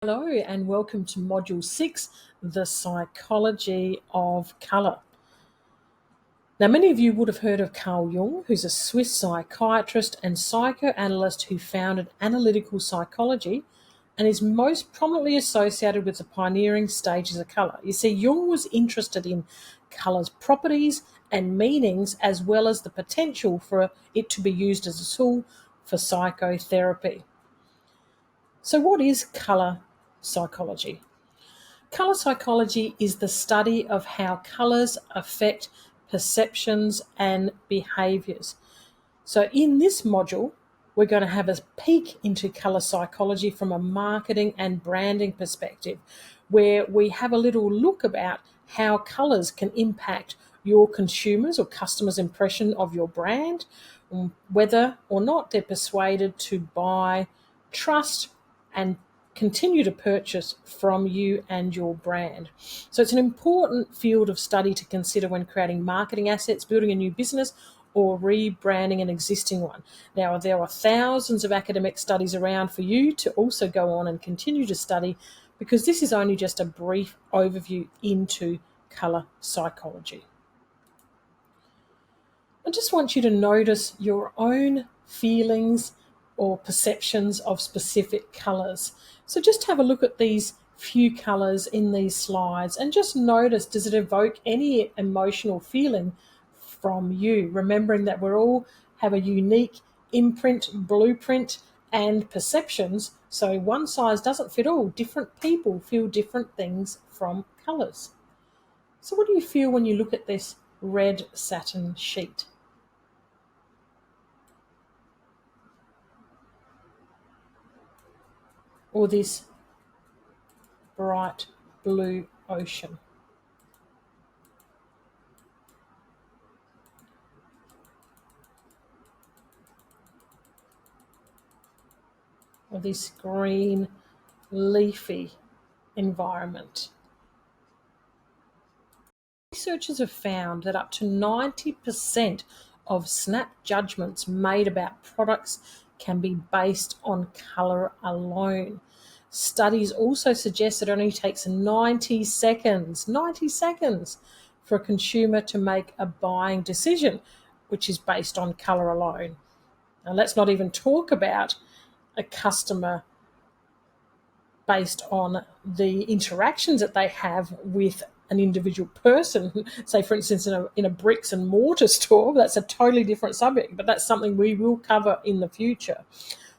Hello and welcome to Module 6, The Psychology of Colour. Now, many of you would have heard of Carl Jung, who's a Swiss psychiatrist and psychoanalyst who founded analytical psychology and is most prominently associated with the pioneering stages of colour. You see, Jung was interested in colour's properties and meanings as well as the potential for it to be used as a tool for psychotherapy. So what is colour psychology? Colour psychology is the study of how colours affect perceptions and behaviours. So in this module, we're going to have a peek into colour psychology from a marketing and branding perspective, where we have a little look about how colours can impact your consumers or customers' impression of your brand, whether or not they're persuaded to buy, trust, and continue to purchase from you and your brand. So it's an important field of study to consider when creating marketing assets, building a new business, or rebranding an existing one. Now, there are thousands of academic studies around for you to also go on and continue to study, because this is only just a brief overview into colour psychology. I just want you to notice your own feelings or perceptions of specific colours. So just have a look at these few colours in these slides and just notice, does it evoke any emotional feeling from you? Remembering that we all have a unique imprint, blueprint, and perceptions. So one size doesn't fit all. Different people feel different things from colours. So what do you feel when you look at this red satin sheet? Or this bright blue ocean? Or this green leafy environment? Researchers have found that up to 90% of snap judgments made about products can be based on colour alone. Studies also suggest it only takes 90 seconds for a consumer to make a buying decision, which is based on colour alone. Now, let's not even talk about a customer based on the interactions that they have with an individual person. Say, for instance, in a bricks and mortar store. That's a totally different subject, but that's something we will cover in the future.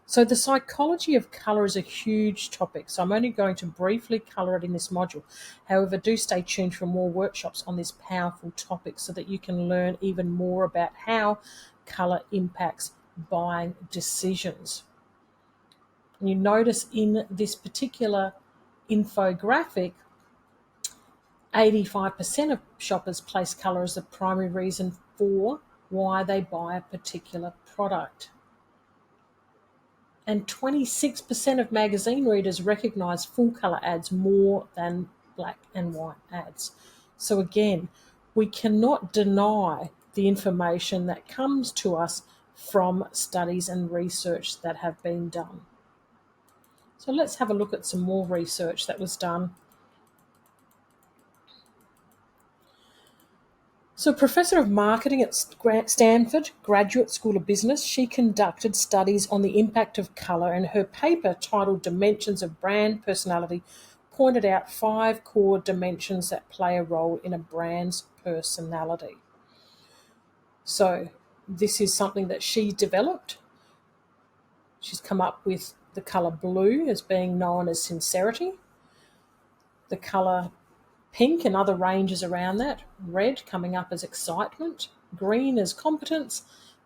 So the psychology of colour is a huge topic, so I'm only going to briefly colour it in this module. However, do stay tuned for more workshops on this powerful topic so that you can learn even more about how colour impacts buying decisions. You notice in this particular infographic, 85% of shoppers place colour as the primary reason for why they buy a particular product. And 26% of magazine readers recognise full colour ads more than black and white ads. So again, we cannot deny the information that comes to us from studies and research that have been done. So let's have a look at some more research that was done. So a professor of marketing at Stanford Graduate School of Business, she conducted studies on the impact of colour, and her paper titled Dimensions of Brand Personality pointed out 5 core dimensions that play a role in a brand's personality. So this is something that she developed. She's come up with the colour blue as being known as sincerity, the colour pink and other ranges around that, red coming up as excitement, green as competence,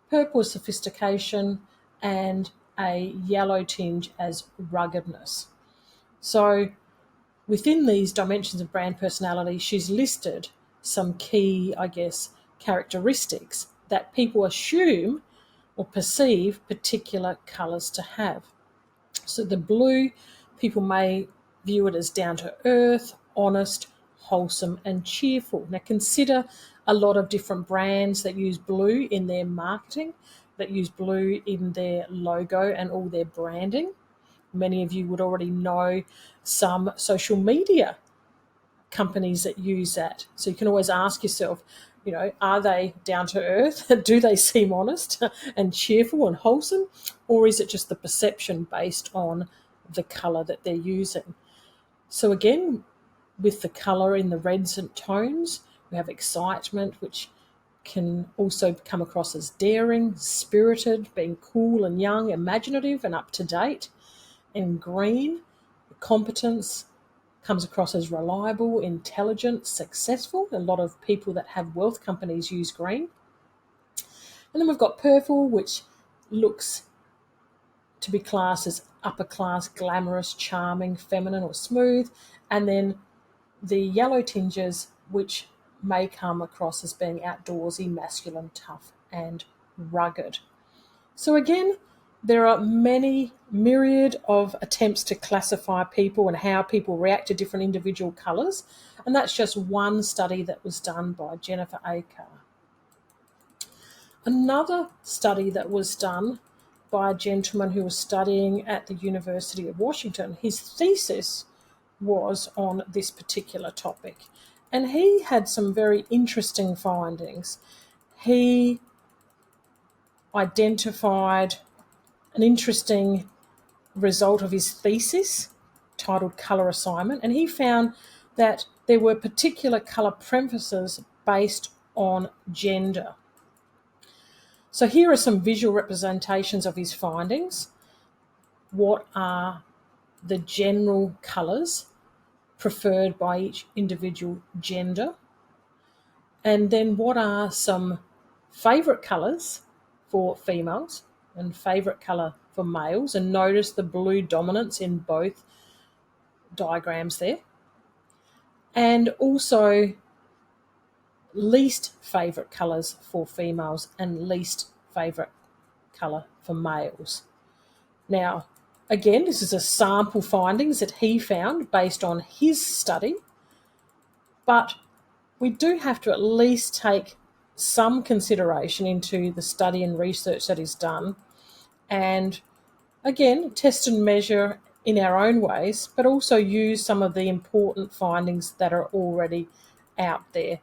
purple as sophistication, and a yellow tinge as ruggedness. So within these dimensions of brand personality, she's listed some key, characteristics that people assume or perceive particular colours to have. So the blue, people may view it as down to earth, honest, wholesome, and cheerful. Now consider a lot of different brands that use blue in their marketing, that use blue in their logo and all their branding. Many of you would already know some social media companies that use that. So you can always ask yourself, are they down to earth? Do they seem honest and cheerful and wholesome? Or is it just the perception based on the colour that they're using? So again, with the colour in the reds and tones, we have excitement, which can also come across as daring, spirited, being cool and young, imaginative and up to date. And green, competence, comes across as reliable, intelligent, successful. A lot of people that have wealth companies use green. And then we've got purple, which looks to be classed as upper class, glamorous, charming, feminine or smooth. And then the yellow tinges, which may come across as being outdoorsy, masculine, tough and rugged. So again, there are many myriad of attempts to classify people and how people react to different individual colours. And that's just one study that was done by Jennifer Aker. Another study that was done by a gentleman who was studying at the University of Washington, his thesis was on this particular topic. And he had some very interesting findings. He identified an interesting result of his thesis titled Colour Assignment, and he found that there were particular colour preferences based on gender. So here are some visual representations of his findings. What are the general colours preferred by each individual gender? And then what are some favourite colours for females and favourite colour for males? And notice the blue dominance in both diagrams there. And also least favourite colours for females and least favourite colour for males. Now, again, this is a sample findings that he found based on his study, but we do have to at least take some consideration into the study and research that is done, and again, test and measure in our own ways, but also use some of the important findings that are already out there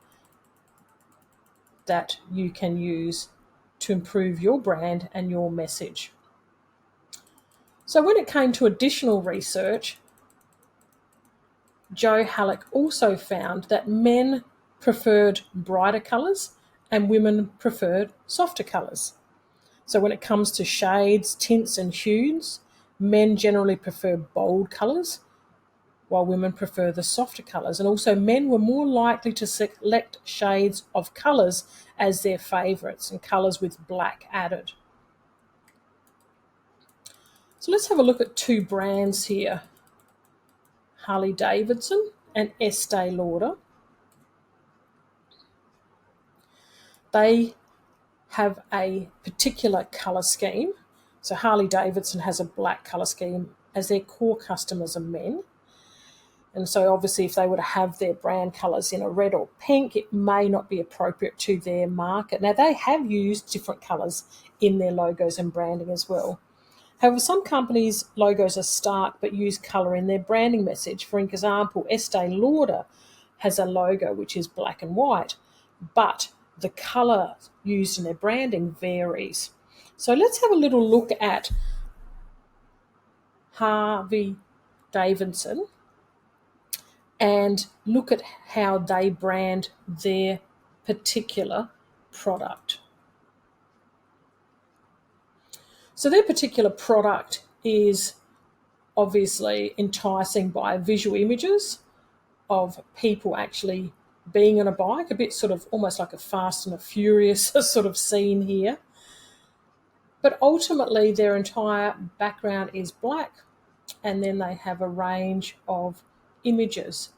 that you can use to improve your brand and your message. So when it came to additional research, Joe Halleck also found that men preferred brighter colours and women preferred softer colours. So when it comes to shades, tints and hues, men generally prefer bold colours while women prefer the softer colours. And also men were more likely to select shades of colours as their favourites and colours with black added. So let's have a look at two brands here, Harley Davidson and Estee Lauder. They have a particular colour scheme. So Harley Davidson has a black colour scheme as their core customers are men. And so obviously if they were to have their brand colours in a red or pink, it may not be appropriate to their market. Now they have used different colours in their logos and branding as well. However, some companies' logos are stark but use colour in their branding message. For example, Estee Lauder has a logo which is black and white, but the colour used in their branding varies. So let's have a little look at Harley Davidson and look at how they brand their particular product. So their particular product is obviously enticing by visual images of people actually being on a bike, a bit sort of almost like a Fast and a Furious sort of scene here. But ultimately their entire background is black, and then they have a range of images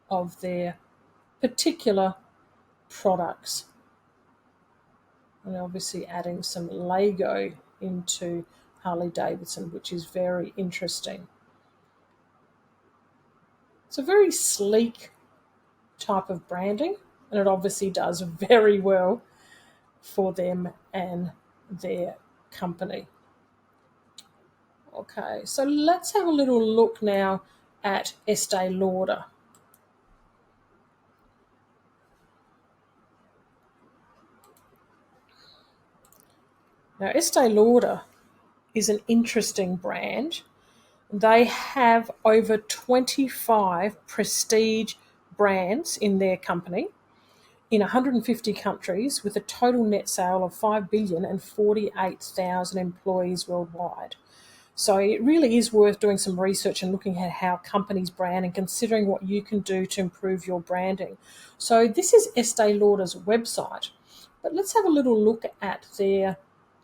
of their particular products. And obviously adding some Lego into Harley Davidson, which is very interesting. It's a very sleek type of branding, and it obviously does very well for them and their company. Okay, so let's have a little look now at Estee Lauder. Now, Estee Lauder is an interesting brand. They have over 25 prestige brands in their company in 150 countries with a total net sale of 5 billion and 48,000 employees worldwide. So it really is worth doing some research and looking at how companies brand and considering what you can do to improve your branding. So this is Estee Lauder's website, but let's have a little look at their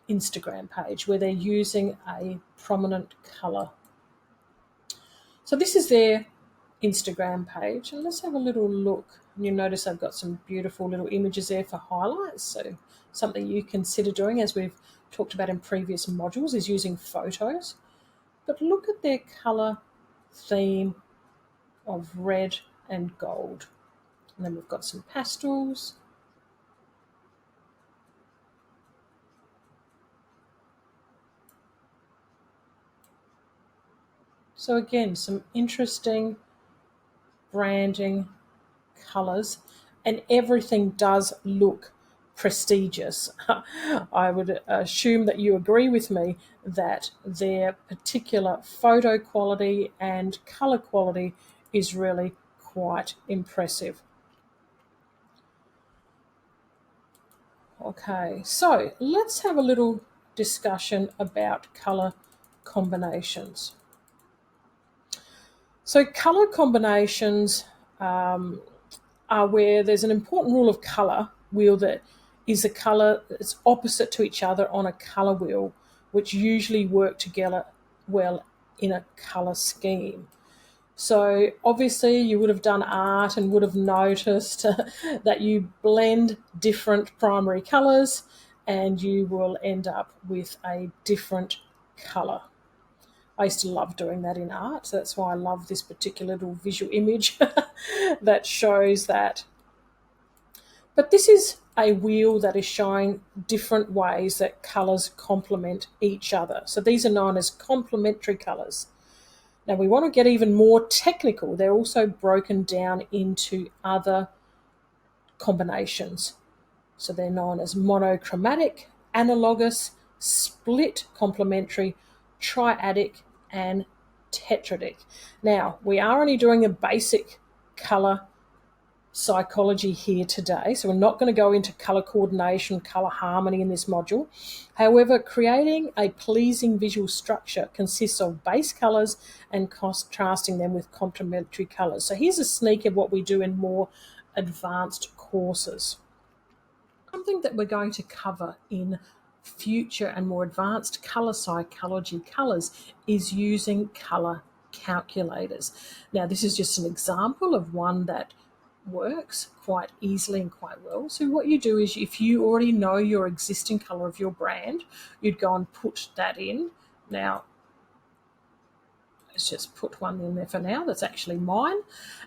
Instagram page where they're using a prominent colour. So this is their Instagram page, and let's have a little look. And you'll notice I've got some beautiful little images there for highlights. So something you consider doing, as we've talked about in previous modules, is using photos. But look at their colour theme of red and gold. And then we've got some pastels. So again, some interesting branding colours, and everything does look prestigious. I would assume that you agree with me that their particular photo quality and colour quality is really quite impressive. Okay, so let's have a little discussion about colour combinations. So colour combinations are where there's an important rule of colour wheel that is a colour that's opposite to each other on a colour wheel, which usually work together well in a colour scheme. So obviously you would have done art and would have noticed that you blend different primary colours and you will end up with a different colour. I used to love doing that in art, so that's why I love this particular little visual image that shows that. But this is a wheel that is showing different ways that colours complement each other. So these are known as complementary colours. Now we want to get even more technical. They're also broken down into other combinations. So they're known as monochromatic, analogous, split complementary, triadic, and tetradic. Now, we are only doing a basic colour psychology here today, so we're not going to go into colour coordination, colour harmony in this module. However, creating a pleasing visual structure consists of base colours and contrasting them with complementary colours. So here's a sneak of what we do in more advanced courses. Something that we're going to cover in future and more advanced colour psychology colours is using colour calculators. Now, this is just an example of one that works quite easily and quite well. So what you do is, if you already know your existing colour of your brand, you'd go and put that in. Now, let's just put one in there for now. That's actually mine.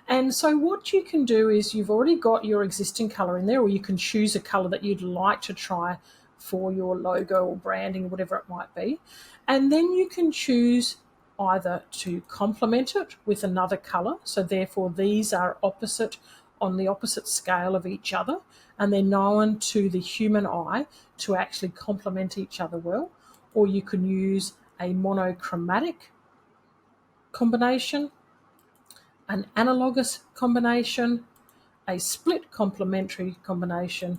And so what you can do is, you've already got your existing colour in there, or you can choose a colour that you'd like to try for your logo or branding, whatever it might be. And then you can choose either to complement it with another colour. So therefore these are opposite, on the opposite scale of each other, and they're known to the human eye to actually complement each other well. Or you can use a monochromatic combination, an analogous combination, a split complementary combination,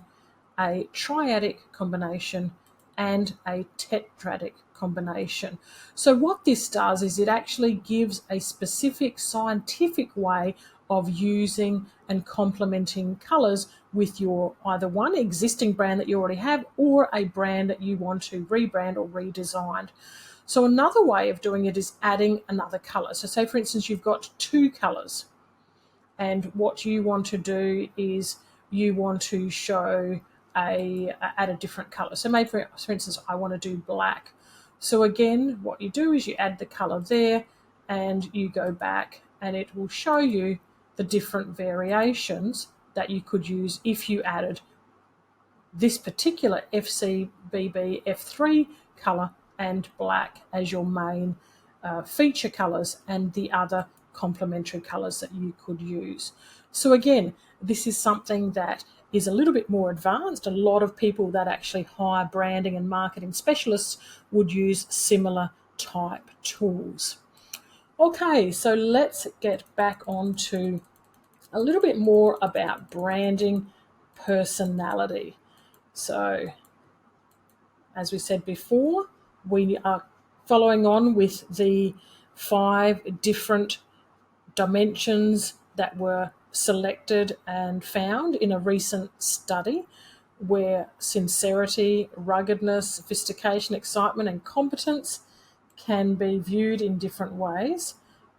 a triadic combination, and a tetradic combination. So what this does is it actually gives a specific scientific way of using and complementing colours with your either one existing brand that you already have, or a brand that you want to rebrand or redesign. So another way of doing it is adding another colour. So say, for instance, you've got two colours, and what you want to do is you want to show add a different colour. So maybe, for instance, I want to do black. So again, what you do is you add the colour there, and you go back, and it will show you the different variations that you could use if you added this particular FCBB F3 colour and black as your main feature colours and the other complementary colours that you could use. So again, this is something that is a little bit more advanced. A lot of people that actually hire branding and marketing specialists would use similar type tools. Okay, so let's get back on to a little bit more about branding personality. So, as we said before, we are following on with the 5 different dimensions that were selected and found in a recent study where sincerity, ruggedness, sophistication, excitement, and competence can be viewed in different ways.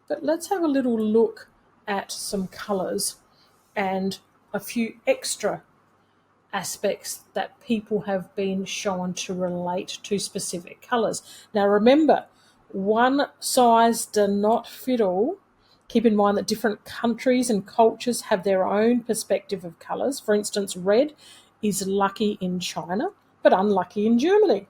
But let's have a little look at some colours and a few extra aspects that people have been shown to relate to specific colours. Now remember, one size does not fit all. Keep in mind that different countries and cultures have their own perspective of colours. For instance, red is lucky in China, but unlucky in Germany.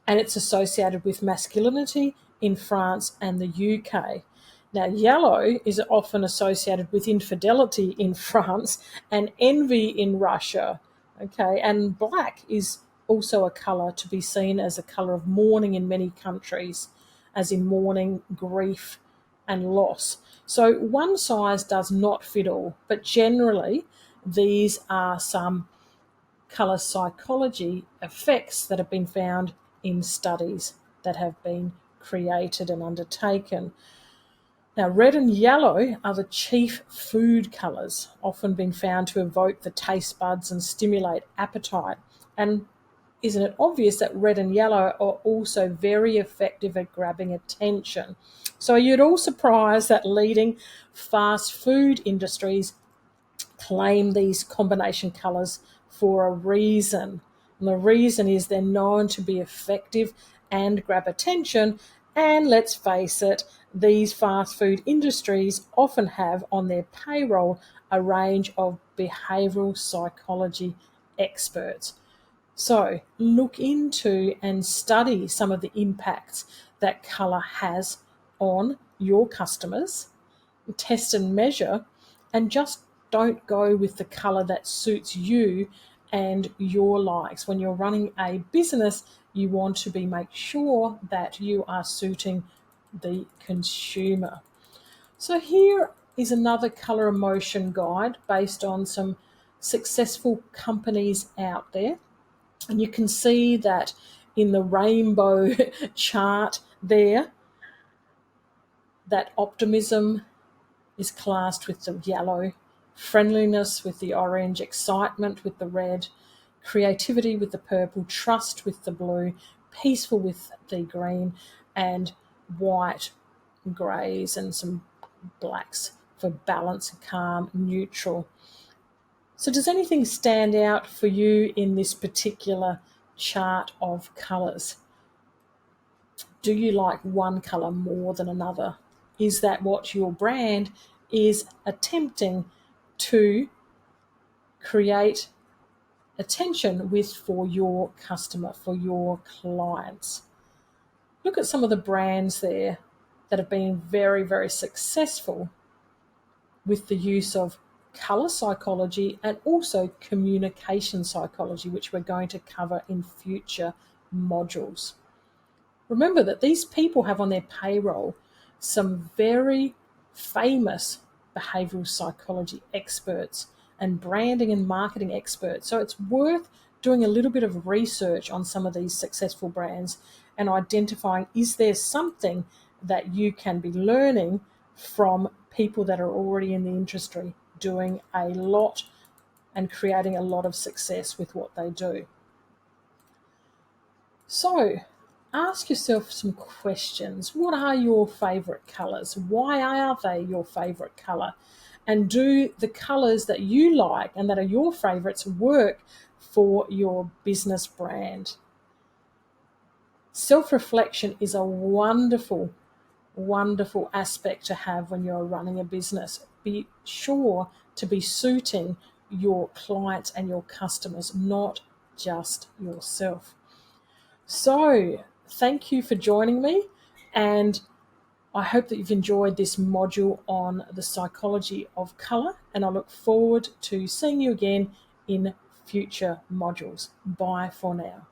And it's associated with masculinity in France and the UK. Now, yellow is often associated with infidelity in France and envy in Russia. Okay, and black is also a colour to be seen as a colour of mourning in many countries, as in mourning, grief, and loss. So one size does not fit all, but generally these are some colour psychology effects that have been found in studies that have been created and undertaken. Now, red and yellow are the chief food colours, often been found to evoke the taste buds and stimulate appetite. And isn't it obvious that red and yellow are also very effective at grabbing attention? So you'd all surprised that leading fast food industries claim these combination colours for a reason. And the reason is they're known to be effective and grab attention. And let's face it, these fast food industries often have on their payroll a range of behavioural psychology experts. So look into and study some of the impacts that colour has on your customers, test and measure, and just don't go with the colour that suits you and your likes. When you're running a business, you want to make sure that you are suiting the consumer. So here is another colour emotion guide based on some successful companies out there. And you can see that in the rainbow chart there, that optimism is classed with the yellow, friendliness with the orange, excitement with the red, creativity with the purple, trust with the blue, peaceful with the green, and white, greys, and some blacks for balance, calm, neutral. So does anything stand out for you in this particular chart of colours? Do you like one colour more than another? Is that what your brand is attempting to create attention with for your customer, for your clients? Look at some of the brands there that have been very, very successful with the use of colour psychology and also communication psychology, which we're going to cover in future modules. Remember that these people have on their payroll some very famous behavioural psychology experts and branding and marketing experts. So it's worth doing a little bit of research on some of these successful brands and identifying, is there something that you can be learning from people that are already in the industry doing a lot and creating a lot of success with what they do. So ask yourself some questions. What are your favourite colours? Why are they your favourite colour? And do the colours that you like and that are your favourites work for your business brand? Self-reflection is a wonderful, wonderful aspect to have when you're running a business. Be sure to be suiting your clients and your customers, not just yourself. So thank you for joining me, And I hope that you've enjoyed this module on the psychology of colour, and I look forward to seeing you again in future modules. Bye for now.